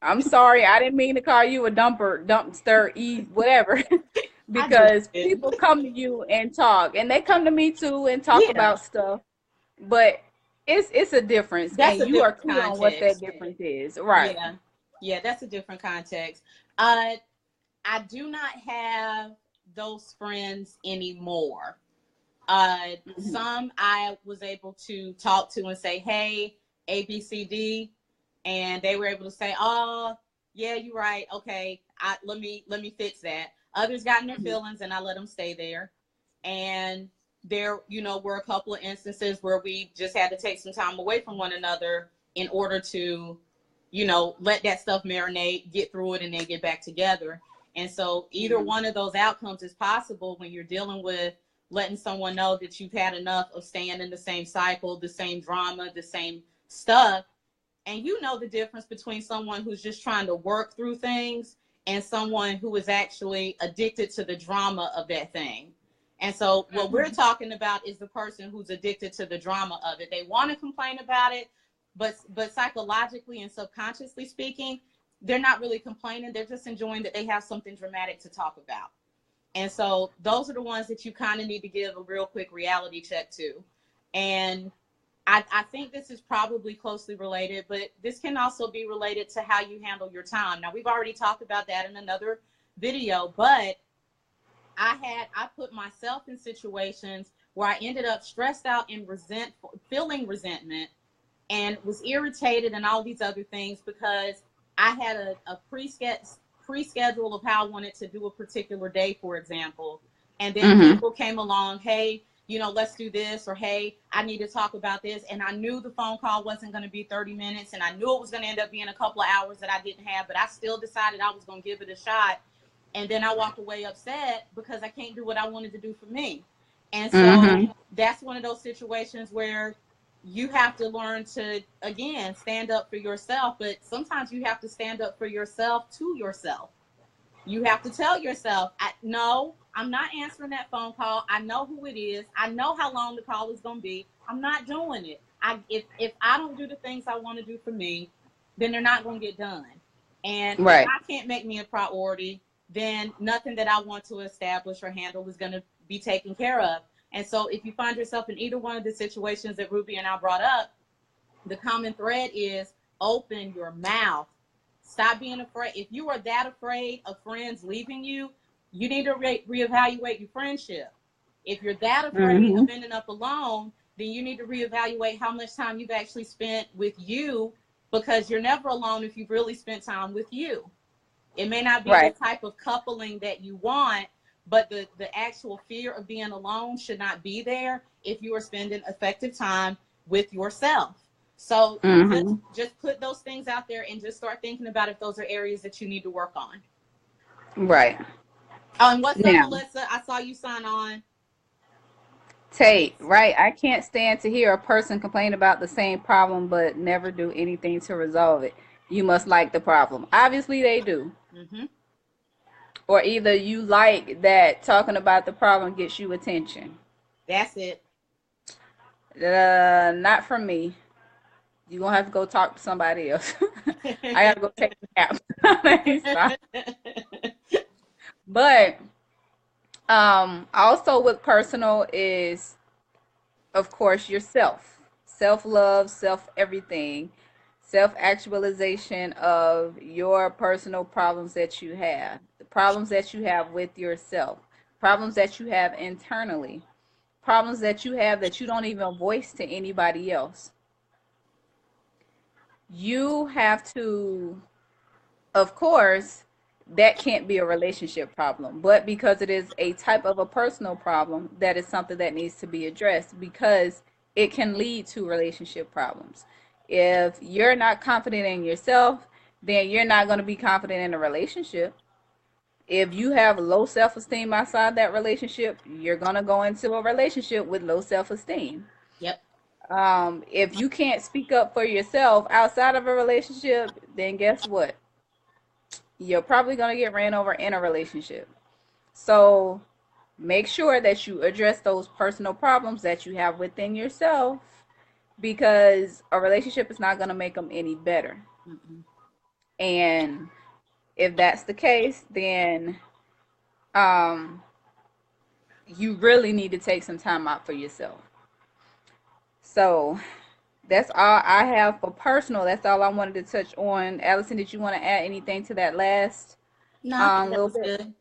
I'm sorry, I didn't mean to call you a dumpster, whatever, I just because did. people come to you and talk, and they come to me too and talk Yeah. about stuff, but it's a difference, That's and a you are different clear on what that context. difference is, right? Yeah. Yeah, that's a different context. I do not have those friends anymore. Mhm. Some I was able to talk to and say, hey, ABCD, and they were able to say, oh, yeah, you're right. Okay, let me fix that. Others got in their Mhm. feelings, and I let them stay there. And there, were a couple of instances where we just had to take some time away from one another in order to, let that stuff marinate, get through it, and then get back together. And so either Mhm. one of those outcomes is possible when you're dealing with letting someone know that you've had enough of staying in the same cycle, the same drama, the same stuff. And you know the difference between someone who's just trying to work through things and someone who is actually addicted to the drama of that thing. And so what we're Mhm. talking about is the person who's addicted to the drama of it. They want to complain about it, but psychologically and subconsciously speaking, they're not really complaining. They're just enjoying that they have something dramatic to talk about. And so those are the ones that you kind of need to give a real quick reality check to. And I think this is probably closely related, but this can also be related to how you handle your time. Now, we've already talked about that in another video, but I put myself in situations where I ended up stressed out and feeling resentment and was irritated and all these other things because I had a pre-schedule of how I wanted to do a particular day, for example. And then Mhm. people came along, hey, let's do this, or hey, I need to talk about this. And I knew the phone call wasn't going to be 30 minutes, and I knew it was going to end up being a couple of hours that I didn't have, but I still decided I was going to give it a shot. And then I walked away upset because I can't do what I wanted to do for me. And so Mhm. that's one of those situations where you have to learn to, again, stand up for yourself, but sometimes you have to stand up for yourself to yourself. You have to tell yourself, no, I'm not answering that phone call. I know who it is. I know how long the call is going to be. I'm not doing it. If I don't do the things I want to do for me, then they're not going to get done. And if Right. I can't make me a priority, then nothing that I want to establish or handle is going to be taken care of. And so if you find yourself in either one of the situations that Ruby and I brought up, the common thread is open your mouth. Stop being afraid. If you are that afraid of friends leaving you, you need to reevaluate your friendship. If you're that afraid of Mhm. ending up alone, then you need to reevaluate how much time you've actually spent with you, because you're never alone if you've really spent time with you. It may not be the Right. type of coupling that you want, but the actual fear of being alone should not be there if you are spending effective time with yourself. So Mhm. just put those things out there and just start thinking about if those are areas that you need to work on. Right. Oh, and what's up, Now, Melissa? I saw you sign on. Tate, right? I can't stand to hear a person complain about the same problem but never do anything to resolve it. You must like the problem. Obviously, they do. Mm-hmm. Or either you like that talking about the problem gets you attention. That's it. Not from me. You're gonna have to go talk to somebody else. I gotta go take a nap. Stop. But also with personal is, of course, yourself. Self-love, self-everything, self-actualization of your personal problems that you have, the problems that you have with yourself, problems that you have internally, problems that you have that you don't even voice to anybody else. You have to, of course, that can't be a relationship problem, but because it is a type of a personal problem, that is something that needs to be addressed because it can lead to relationship problems. If you're not confident in yourself, then you're not going to be confident in a relationship. If you have low self-esteem outside that relationship, you're going to go into a relationship with low self-esteem. Yep. If you can't speak up for yourself outside of a relationship, then guess what? You're probably going to get ran over in a relationship. So make sure that you address those personal problems that you have within yourself, because a relationship is not going to make them any better. Mm-mm. And if that's the case, then um, you really need to take some time out for yourself. So that's all I have for personal. That's all I wanted to touch on. Allison, did you want to add anything to that last No, I think that little was bit? good.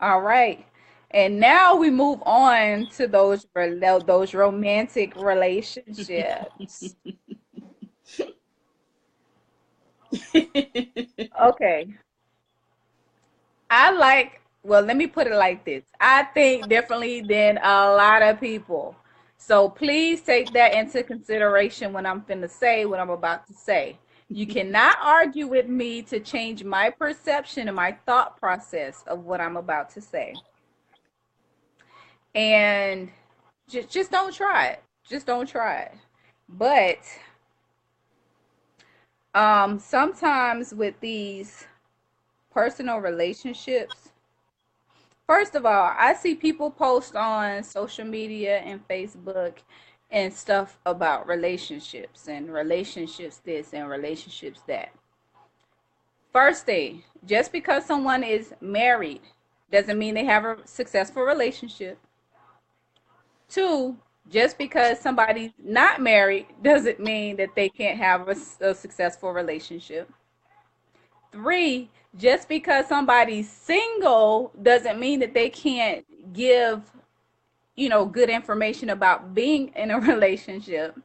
All right. And now we move on to those romantic relationships. Okay. Well, let me put it like this. I think differently than a lot of people. So please take that into consideration when I'm finna say what I'm about to say. You cannot argue with me to change my perception and my thought process of what I'm about to say. And just don't try it. Just don't try it. But sometimes with these personal relationships, first of all, I see people post on social media and Facebook and stuff about relationships and relationships this and relationships that. First thing, just because someone is married doesn't mean they have a successful relationship. Two, just because somebody's not married doesn't mean that they can't have a successful relationship. Three, just because somebody's single doesn't mean that they can't give, good information about being in a relationship.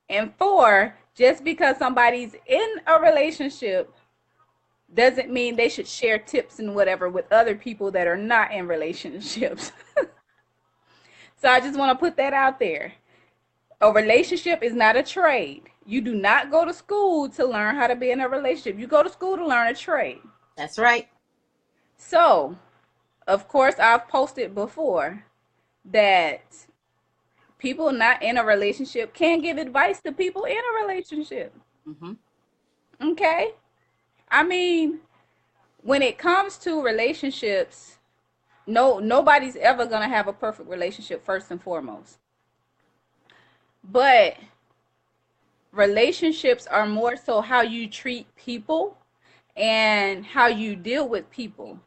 And four, just because somebody's in a relationship doesn't mean they should share tips and whatever with other people that are not in relationships. So I just want to put that out there. A relationship is not a trade. You do not go to school to learn how to be in a relationship. You go to school to learn a trade. That's right. So, of course, I've posted before that people not in a relationship can give advice to people in a relationship. Mm-hmm. Okay? I mean, when it comes to relationships, nobody's ever going to have a perfect relationship first and foremost. But relationships are more so how you treat people and how you deal with people.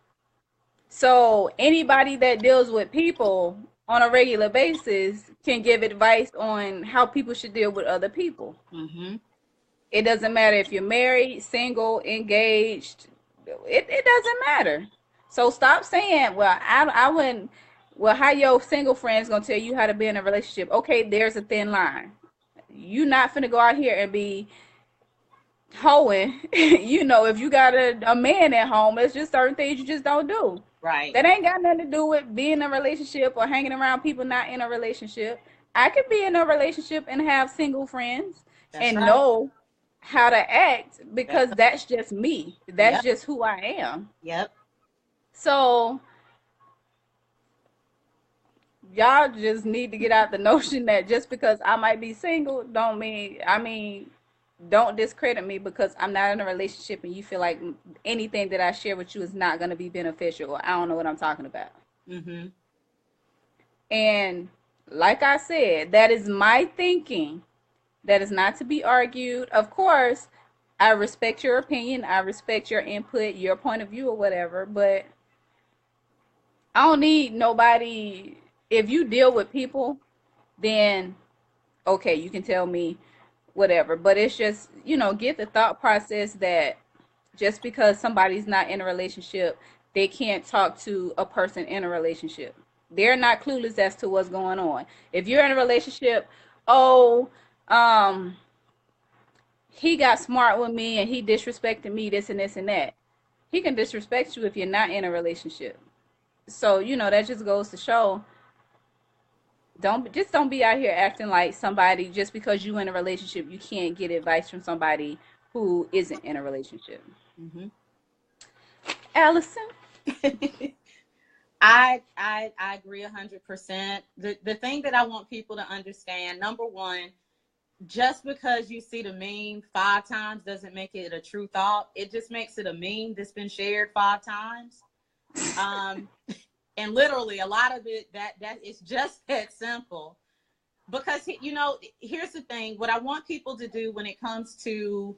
So anybody that deals with people on a regular basis can give advice on how people should deal with other people. Mm-hmm. It doesn't matter if you're married, single, engaged. It doesn't matter. So stop saying, well, I wouldn't. Well, how your single friends gonna tell you how to be in a relationship? Okay, there's a thin line. You not finna go out here and be hoeing. If you got a man at home, it's just certain things you just don't do. Right. That ain't got nothing to do with being in a relationship or hanging around people not in a relationship. I could be in a relationship and have single friends That's and right. know how to act because that's just me. That's Yep. just who I am. Yep. So y'all just need to get out the notion that just because I might be single don't mean, don't discredit me because I'm not in a relationship and you feel like anything that I share with you is not going to be beneficial, or I don't know what I'm talking about. Mm-hmm. And like I said, that is my thinking. That is not to be argued. Of course, I respect your opinion. I respect your input, your point of view, or whatever. But I don't need nobody. If you deal with people, then okay, you can tell me whatever. But it's just, get the thought process that just because somebody's not in a relationship, they can't talk to a person in a relationship. They're not clueless as to what's going on. If you're in a relationship, oh, um, he got smart with me and he disrespected me, this and this and that. He can disrespect you if you're not in a relationship. So, that just goes to show, don't be out here acting like somebody just because you in a relationship, you can't get advice from somebody who isn't in a relationship. Mm-hmm. Allison? I agree 100%. The thing that I want people to understand, number one, just because you see the meme 5 times doesn't make it a true thought. It just makes it a meme that's been shared 5 times. And literally a lot of it that is just that simple. Because here's the thing, what I want people to do when it comes to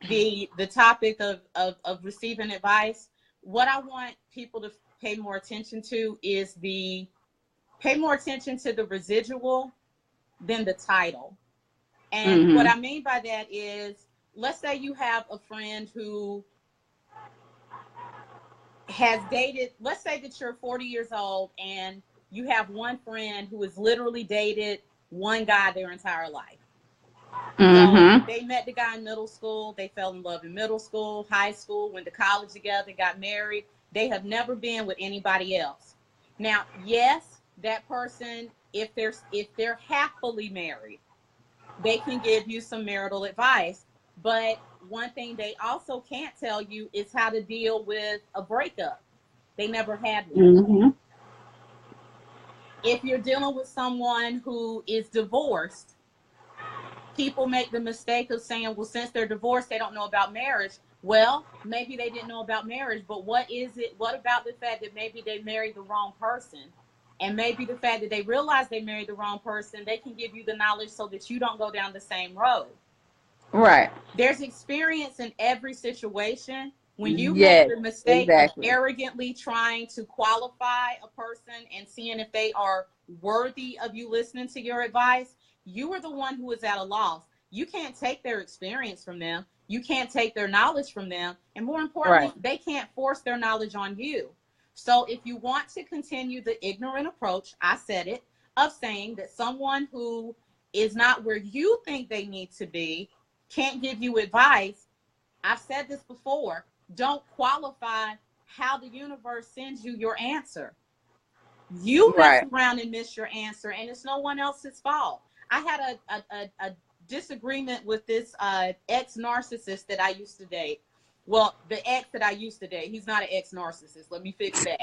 the topic of receiving advice, what I want people to pay more attention to is pay more attention to the residual than the title. And what I mean by that is, let's say you have a friend who has dated, let's say that you're 40 years old and you have one friend who has literally dated one guy their entire life. So they met the guy in middle school, they fell in love in middle school, high school, went to college together, got married. They have never been with anybody else. Now, yes, that person, if they're happily married, they can give you some marital advice. But one thing they also can't tell you is how to deal with a breakup. They never had one. If you're dealing with someone who is divorced, people make the mistake of saying, well, since they're divorced, they don't know about marriage. Well, maybe they didn't know about marriage, but what is it? What about the fact that maybe they married the wrong person? And maybe the fact that they realize they married the wrong person, they can give you the knowledge so that you don't go down the same road. Right. There's experience in every situation. When you Yes, make the mistake exactly. of arrogantly trying to qualify a person and seeing if they are worthy of you listening to your advice, you are the one who is at a loss. You can't take their experience from them. You can't take their knowledge from them. And more importantly, they can't force their knowledge on you. So if you want to continue the ignorant approach, I said it, of saying that someone who is not where you think they need to be can't give you advice, I've said this before, don't qualify how the universe sends you your answer. You mess around and miss your answer, and it's no one else's fault. I had a disagreement with this ex-narcissist that I used to date. Well, the ex that I used to date, he's not an ex-narcissist. Let me fix that.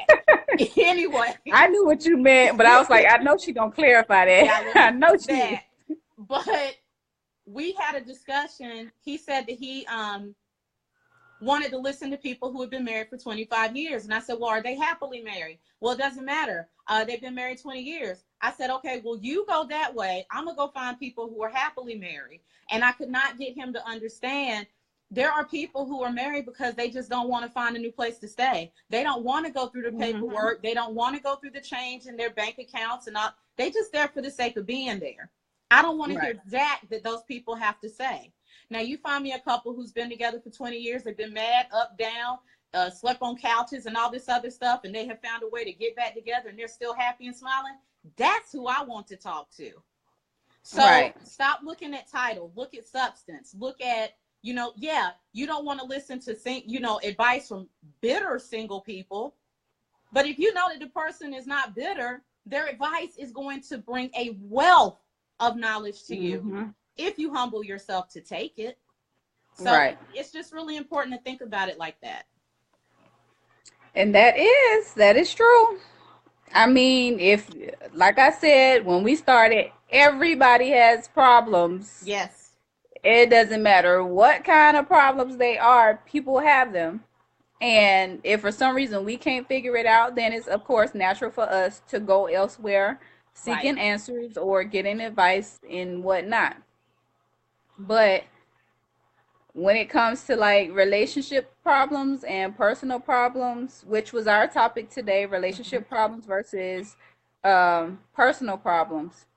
Anyway. I knew what you meant, but I was like, I know she gonna clarify that. Yeah, I know she that. But we had a discussion. He said that he wanted to listen to people who had been married for 25 years. And I said, well, are they happily married? Well, it doesn't matter. They've been married 20 years. I said, okay, well, you go that way. I'm going to go find people who are happily married. And I could not get him to understand there are people who are married because they just don't want to find a new place to stay. They don't want to go through the paperwork. They don't want to go through the change in their bank accounts and all. They just there for the sake of being there. I don't want to hear that those people have to say. Now, you find me a couple who's been together for 20 years. They've been mad, up, down, slept on couches and all this other stuff, and they have found a way to get back together, and they're still happy and smiling. That's who I want to talk to. So stop looking at title. Look at substance. Look at, you don't want to listen to, advice from bitter single people. But if you know that the person is not bitter, their advice is going to bring a wealth of knowledge to you if you humble yourself to take it. So it's just really important to think about it like that. And that is true. I mean, if, like I said, when we started, everybody has problems. Yes. It doesn't matter what kind of problems they are, people have them. And if for some reason we can't figure it out, then it's of course natural for us to go elsewhere, Right. seeking answers or getting advice and whatnot. But when it comes to like relationship problems and personal problems, which was our topic today, Mhm. relationship problems versus personal problems.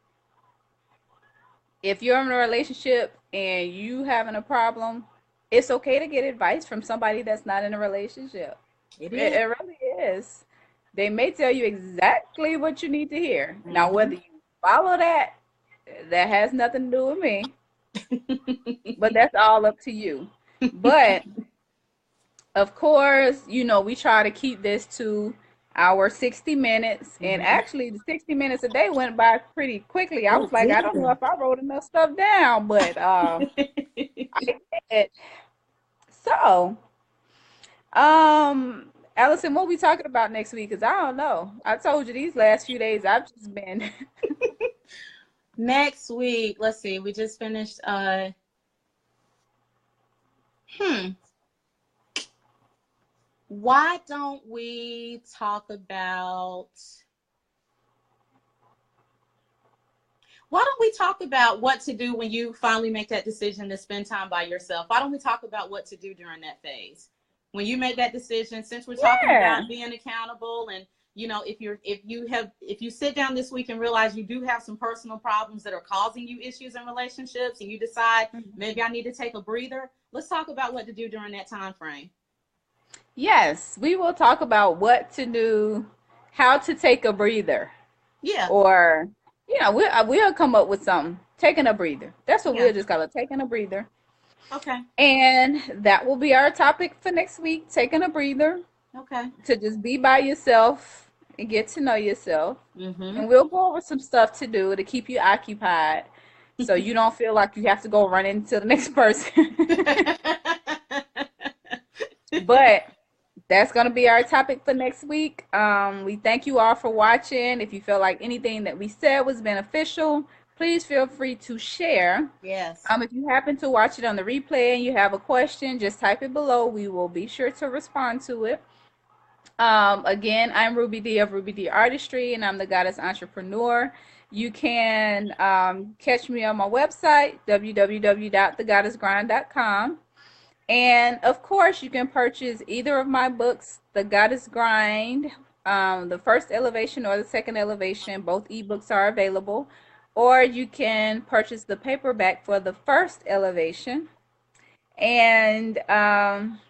If you're in a relationship and you having a problem, it's okay to get advice from somebody that's not in a relationship. It It, is. it really is. They may tell you exactly what you need to hear. Now, Mm-hmm. whether you follow that, that has nothing to do with me, but that's all up to you. But of course, we try to keep this to our 60 minutes. And Mm-hmm. actually, the 60 minutes a day went by pretty quickly. I was It like, I don't know did. if I wrote enough stuff down, but I did. So, Allison, what we talking about next week? Because I don't know. I told you these last few days I've just been. Next week, let's see, we just finished hmm. Why don't we talk about what to do when you finally make that decision to spend time by yourself? Why don't we talk about what to do during that phase? When you make that decision, since we're talking Yeah. about being accountable and if you sit down this week and realize you do have some personal problems that are causing you issues in relationships and you decide maybe I need to take a breather, let's talk about what to do during that time frame. Yes, we will talk about what to do, how to take a breather, Yeah. or we'll come up with something. Taking a breather. That's what Yeah. we'll just call it. Taking a breather. Okay. And that will be our topic for next week. Taking a breather Okay. to just be by yourself and get to know yourself. Mm-hmm. And we'll go over some stuff to do to keep you occupied so you don't feel like you have to go run into the next person. But that's going to be our topic for next week. We thank you all for watching. If you feel like anything that we said was beneficial, please feel free to share. Yes. If you happen to watch it on the replay and you have a question, just type it below. We will be sure to respond to it. Again, I'm Ruby D of Ruby D Artistry, and I'm the Goddess Entrepreneur. You can catch me on my website, www.thegoddessgrind.com. And of course, you can purchase either of my books, The Goddess Grind, the first elevation or the second elevation. Both ebooks are available. Or you can purchase the paperback for the first elevation. And I'm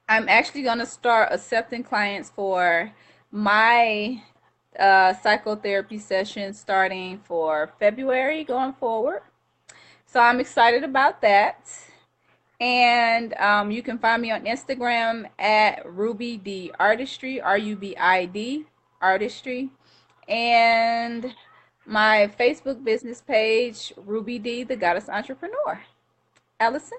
actually going to start accepting clients for my psychotherapy session starting for February going forward. So I'm excited about that. And you can find me on Instagram at Ruby D Artistry, RUBID Artistry. And my Facebook business page, Ruby D, the Goddess Entrepreneur. Allison?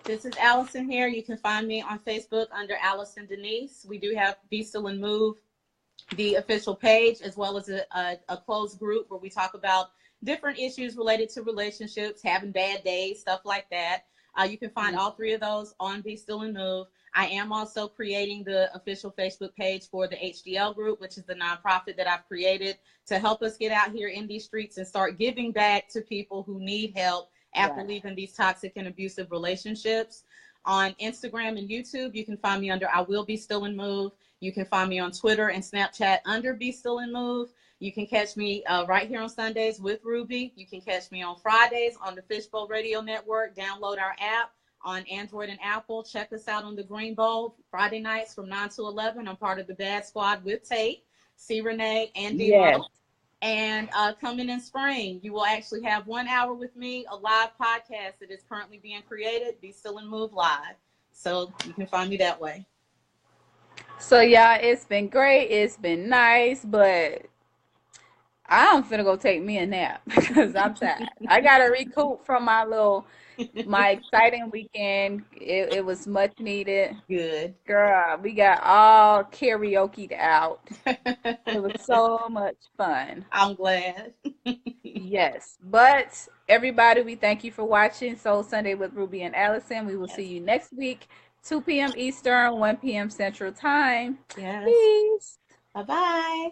This is Allison here. You can find me on Facebook under Allison Denise. We do have Be Still and Move, the official page, as well as a closed group where we talk about different issues related to relationships, having bad days, stuff like that. You can find all three of those on Be Still and Move. I am also creating the official Facebook page for the HDL group, which is the nonprofit that I've created to help us get out here in these streets and start giving back to people who need help after Right. leaving these toxic and abusive relationships. On Instagram and YouTube, you can find me under I Will Be Still and Move. You can find me on Twitter and Snapchat under Be Still and Move. You can catch me right here on Sundays with Ruby. You can catch me on Fridays on the Fishbowl Radio Network. Download our app on Android and Apple. Check us out on the Green Bowl Friday nights from 9 to 11. I'm part of the Bad Squad with Tate, C. Renee, and Yes. D-Lo. And coming in spring, you will actually have 1 hour with me, a live podcast that is currently being created, Be Still and Move Live. So you can find me that way. So, yeah, it's been great. It's been nice, but I'm finna go take me a nap because I'm tired. I gotta recoup from my exciting weekend. It was much needed. Good. Girl, we got all karaoke'd out. It was so much fun. I'm glad. Yes. But everybody, we thank you for watching Soul Sunday with Ruby and Allison. We will see Yes. you next week, 2 p.m. Eastern, 1 p.m. Central Time. Yes. Peace. Bye-bye.